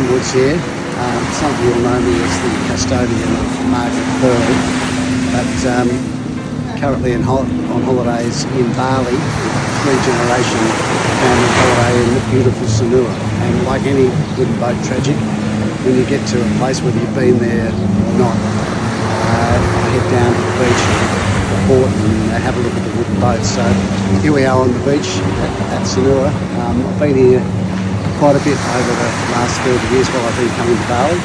Woods here. Some of you will know me as the custodian of Margaret Pearl, but currently on holidays in Bali, three-generation family holiday in beautiful Sanur. And like any wooden boat tragedy, when you get to a place, whether you've been there or not, I head down to the beach or port and have a look at the wooden boats. So here we are on the beach at Sanur. I've been here quite a bit over the last 30 years while I've been coming to Bali,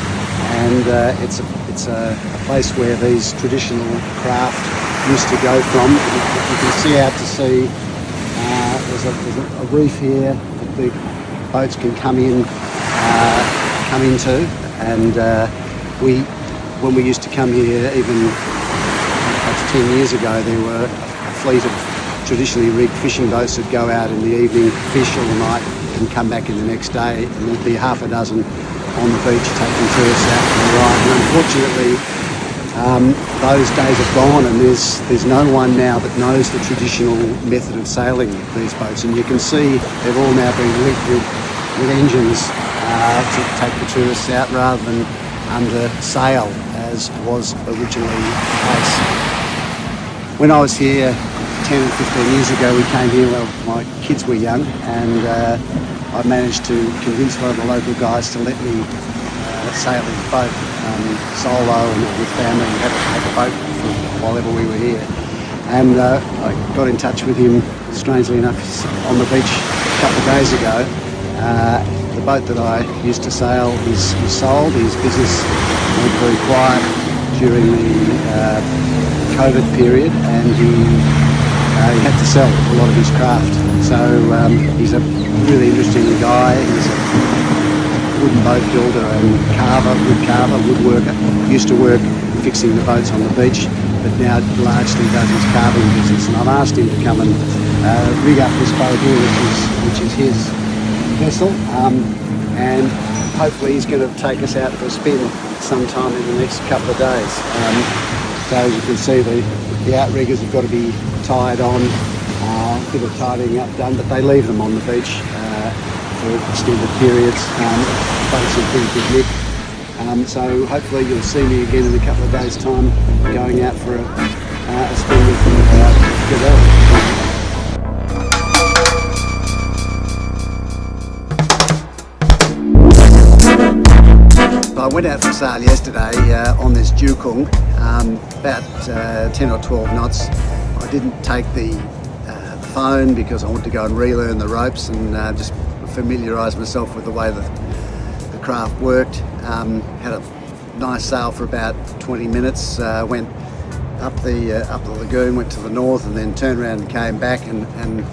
and it's a place where these traditional craft used to go from. You can see out to sea, there's a reef here that the boats can come into, and when we used to come here, even perhaps 10 years ago, there were a fleet of traditionally rigged fishing boats that go out in the evening, fish all night, and come back in the next day, and there'll be half a dozen on the beach taking tourists out for the ride. And unfortunately, those days are gone, and there's no one now that knows the traditional method of sailing these boats. And you can see they've all now been rigged with engines to take the tourists out rather than under sail, as was originally the case. When I was here 10 or 15 years ago, we came here when my kids were young, and I managed to convince one of the local guys to let me sail his boat solo and with family, and have a boat while ever we were here. And I got in touch with him, strangely enough, on the beach a couple of days ago. The boat that I used to sail is sold. His business went very quiet during the COVID period, and he had to sell a lot of his craft. So he's a really interesting guy. He's a wooden boat builder and woodworker. Used to work fixing the boats on the beach, but now largely does his carving business. And I've asked him to come and rig up this boat here, which is his vessel, and hopefully he's going to take us out for a spin sometime in the next couple of days. So as you can see, the outriggers have got to be tied on, a bit of tidying up done, but they leave them on the beach for extended periods. Boats in pretty good nick. So hopefully you'll see me again in a couple of days' time going out for a spin with them. I went out for sail yesterday on this Jukung, about 10 or 12 knots. I didn't take the phone because I wanted to go and relearn the ropes and just familiarise myself with the way the craft worked. Had a nice sail for about 20 minutes, went up the lagoon, went to the north, and then turned around and came back, and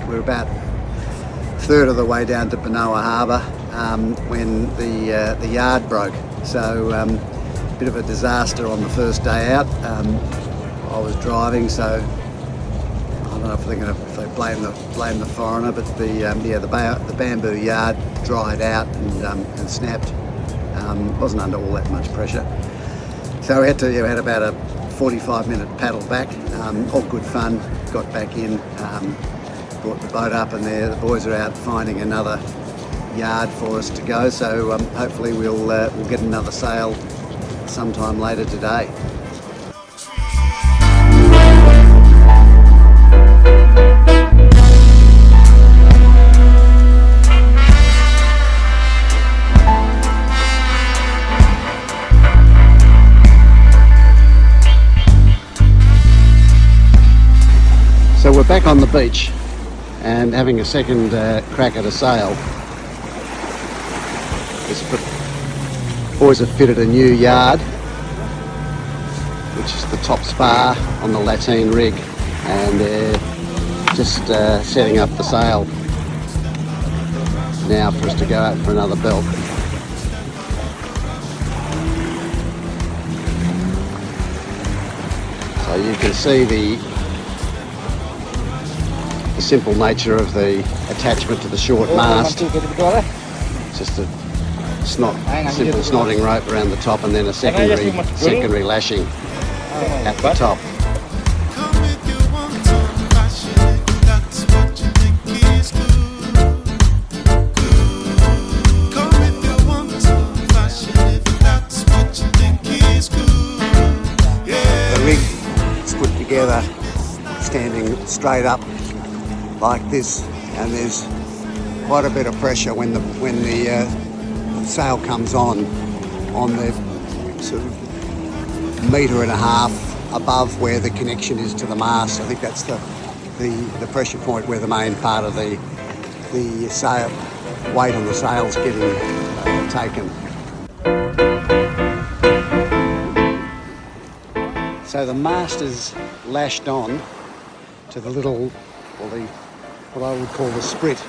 we're about a third of the way down to Benoa Harbour when the yard broke. So bit of a disaster on the first day out. I was driving, so I don't know if they blame the foreigner, but the bamboo yard dried out and snapped. Wasn't under all that much pressure, so we had about a 45-minute paddle back. All good fun. Got back in, brought the boat up, and the boys are out finding another yard for us to go. So hopefully we'll get another sail sometime later today. So we're back on the beach and having a second crack at a sail. The boys have fitted a new yard, which is the top spar on the lateen rig, and they're just setting up the sail now for us to go out for another belt. So you can see the simple nature of the attachment to the short mast. Just a simple snotting rope around the top, and then a secondary lashing at the top. The rig is put together standing straight up like this, and there's quite a bit of pressure when the sail comes on the sort of 1.5 meters above where the connection is to the mast. I think that's the pressure point where the main part of the sail weight on the sail's getting taken. So the mast is lashed on to the little, what I would call the sprit,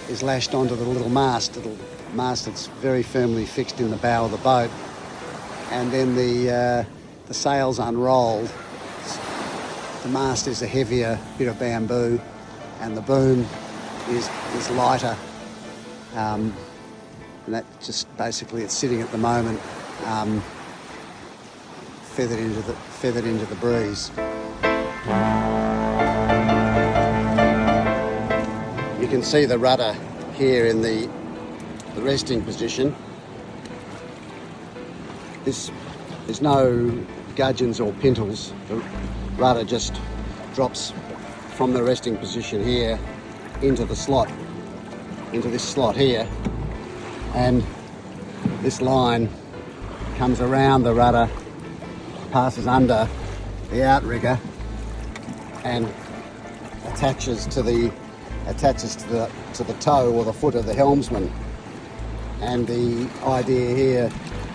is lashed onto the little mast that's very firmly fixed in the bow of the boat, and then the sail's unrolled. The mast is a heavier bit of bamboo, and the boom is lighter, and that just basically, it's sitting at the moment feathered into the breeze. You can see the rudder here in the resting position. There's no gudgeons or pintles. The rudder just drops from the resting position here into the slot, into this slot here, and this line comes around the rudder, passes under the outrigger, and attaches to the toe or the foot of the helmsman. And the idea here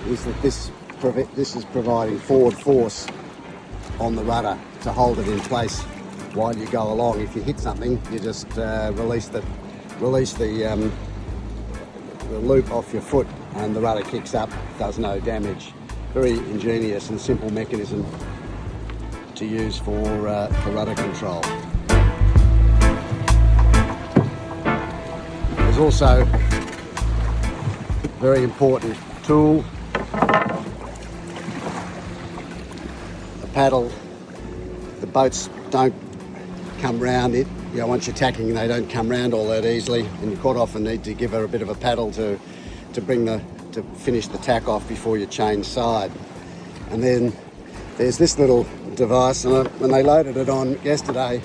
is that this is providing forward force on the rudder to hold it in place while you go along. If you hit something, you just release the loop off your foot, and the rudder kicks up, does no damage. Very ingenious and simple mechanism to use for rudder control. There's also a very important tool, a paddle. The boats don't come round it. You know, once you're tacking, they don't come round all that easily, and you quite often need to give her a bit of a paddle to finish the tack off before you change side. And then there's this little device, and when they loaded it on yesterday,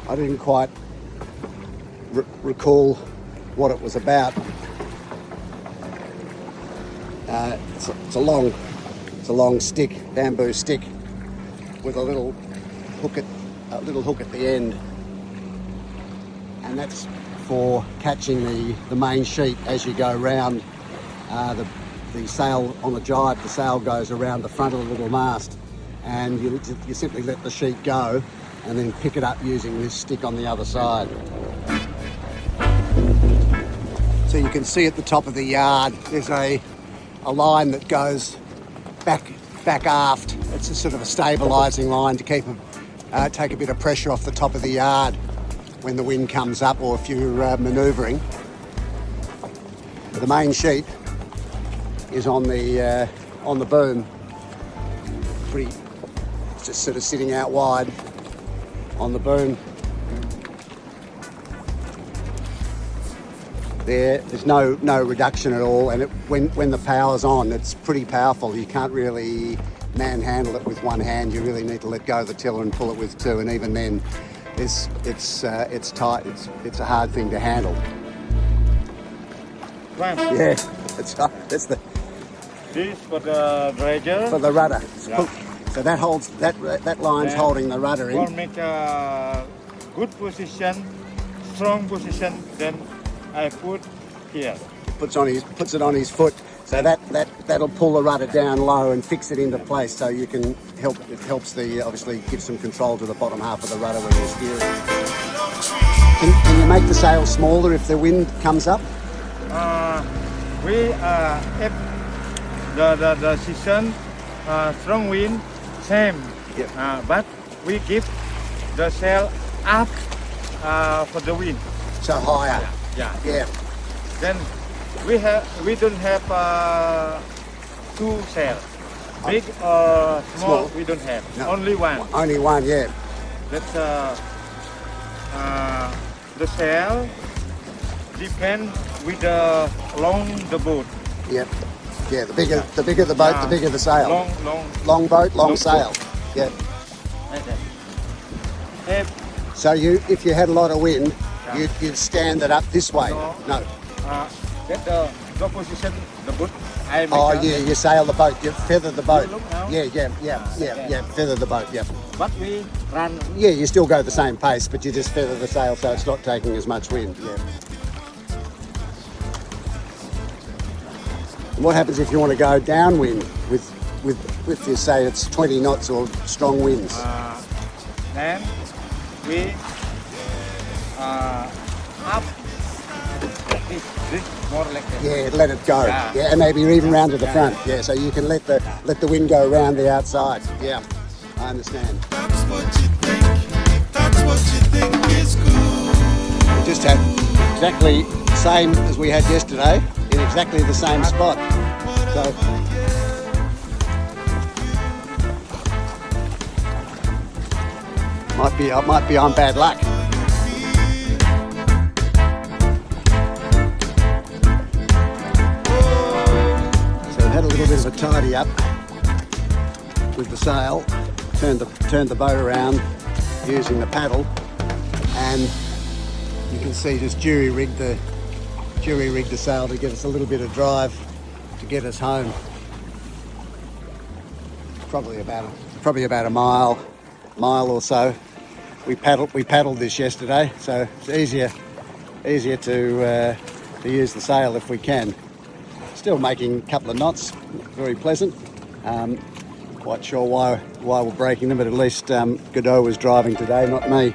I didn't quite recall what it was about. It's a long stick, bamboo stick, with a little hook at the end, and that's for catching the main sheet as you go round the sail on the jibe. The sail goes around the front of the little mast, and you simply let the sheet go and then pick it up using this stick on the other side. So you can see at the top of the yard there's a line that goes back aft. It's a sort of a stabilising line to keep take a bit of pressure off the top of the yard when the wind comes up or if you're manoeuvring. The main sheet is on the boom. It's just sort of sitting out wide on the boom. There's no reduction at all, and when the power's on, it's pretty powerful. You can't really manhandle it with one hand. You really need to let go of the tiller and pull it with two, and even then, it's tight. It's a hard thing to handle. Right. Yeah, that's the. This for the rudder. For the rudder. Yeah. So that holds that line's holding the rudder in. For make a good position, strong position, then I put here. Puts it on his foot, so that'll pull the rudder down low and fix it into place. So you can help. It helps obviously give some control to the bottom half of the rudder when you're steering. Can you make the sail smaller if the wind comes up? If the season strong wind, same. Yep. But we give the sail up for the wind. So higher. Yeah. Yeah. Then We don't have two sails. Big or small, we don't have. No. Only one. Only one, yeah. That's the sail depend with the long the boat. Yep. Yeah, the bigger the boat, the bigger the sail. Long boat, long sail. boat. Yeah. Like that. So if you had a lot of wind, you'd stand it up this way. No. Get the position the boat. Oh yeah, you sail the boat, you feather the boat. Look now. Yeah, feather the boat, yeah. But we run. Yeah, you still go the same pace, but you just feather the sail so it's not taking as much wind. Yeah. What happens if you want to go downwind with you say it's 20 knots or strong winds? Then we up this more like that. Yeah, let it go. Yeah, and maybe even round to the front. Yeah, so you can let the wind go around the outside. Yeah, I understand. That's what you think. That's what you think is good. We just had exactly the same as we had yesterday in exactly the same spot. So might be on bad luck. So we had a little bit of a tidy up with the sail, turned the boat around using the paddle, and you can see just jury rigged the sail to give us a little bit of drive to get us home. Probably about a mile or so. We paddled this yesterday, so it's easier to use the sail if we can. Still making a couple of knots, very pleasant. Quite sure why we're breaking them, but at least Godot was driving today, not me.